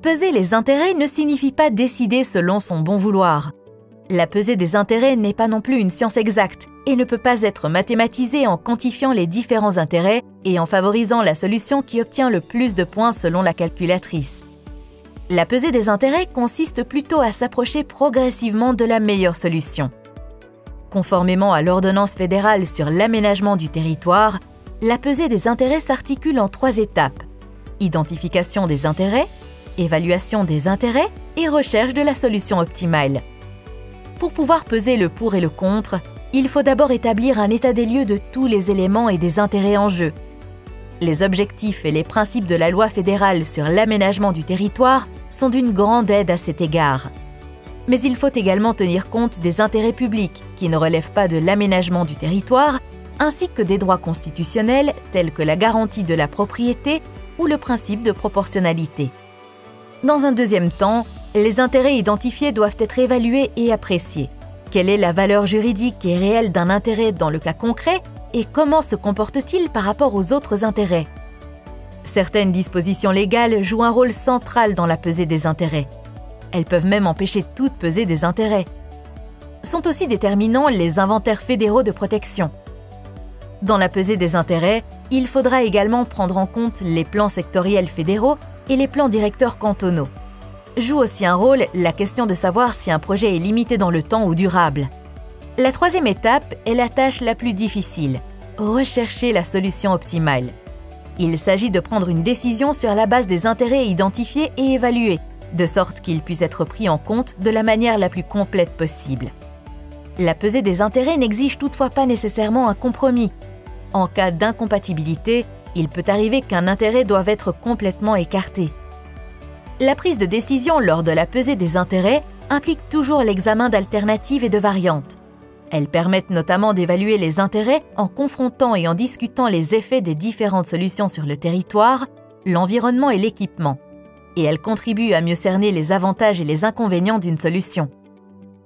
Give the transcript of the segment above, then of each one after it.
Peser les intérêts ne signifie pas décider selon son bon vouloir. La pesée des intérêts n'est pas non plus une science exacte et ne peut pas être mathématisée en quantifiant les différents intérêts et en favorisant la solution qui obtient le plus de points selon la calculatrice. La pesée des intérêts consiste plutôt à s'approcher progressivement de la meilleure solution. Conformément à l'ordonnance fédérale sur l'aménagement du territoire, la pesée des intérêts s'articule en 3 étapes: identification des intérêts, évaluation des intérêts et recherche de la solution optimale. Pour pouvoir peser le pour et le contre, il faut d'abord établir un état des lieux de tous les éléments et des intérêts en jeu. Les objectifs et les principes de la loi fédérale sur l'aménagement du territoire sont d'une grande aide à cet égard. Mais il faut également tenir compte des intérêts publics qui ne relèvent pas de l'aménagement du territoire, ainsi que des droits constitutionnels tels que la garantie de la propriété ou le principe de proportionnalité. Dans un deuxième temps, les intérêts identifiés doivent être évalués et appréciés. Quelle est la valeur juridique et réelle d'un intérêt dans le cas concret et comment se comporte-t-il par rapport aux autres intérêts? Certaines dispositions légales jouent un rôle central dans la pesée des intérêts. Elles peuvent même empêcher toute pesée des intérêts. Sont aussi déterminants les inventaires fédéraux de protection. Dans la pesée des intérêts, il faudra également prendre en compte les plans sectoriels fédéraux et les plans directeurs cantonaux. Joue aussi un rôle la question de savoir si un projet est limité dans le temps ou durable. La troisième étape est la tâche la plus difficile: rechercher la solution optimale. Il s'agit de prendre une décision sur la base des intérêts identifiés et évalués, de sorte qu'ils puissent être pris en compte de la manière la plus complète possible. La pesée des intérêts n'exige toutefois pas nécessairement un compromis. En cas d'incompatibilité, il peut arriver qu'un intérêt doive être complètement écarté. La prise de décision lors de la pesée des intérêts implique toujours l'examen d'alternatives et de variantes. Elles permettent notamment d'évaluer les intérêts en confrontant et en discutant les effets des différentes solutions sur le territoire, l'environnement et l'équipement. Et elles contribuent à mieux cerner les avantages et les inconvénients d'une solution.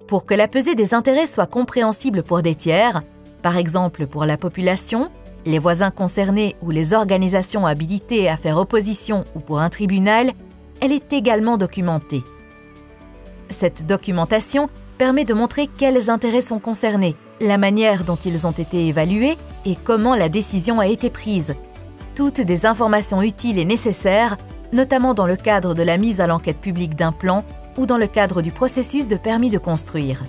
Pour que la pesée des intérêts soit compréhensible pour des tiers, par exemple pour la population, les voisins concernés ou les organisations habilitées à faire opposition ou pour un tribunal, elle est également documentée. Cette documentation permet de montrer quels intérêts sont concernés, la manière dont ils ont été évalués et comment la décision a été prise. Toutes des informations utiles et nécessaires, notamment dans le cadre de la mise à l'enquête publique d'un plan ou dans le cadre du processus de permis de construire.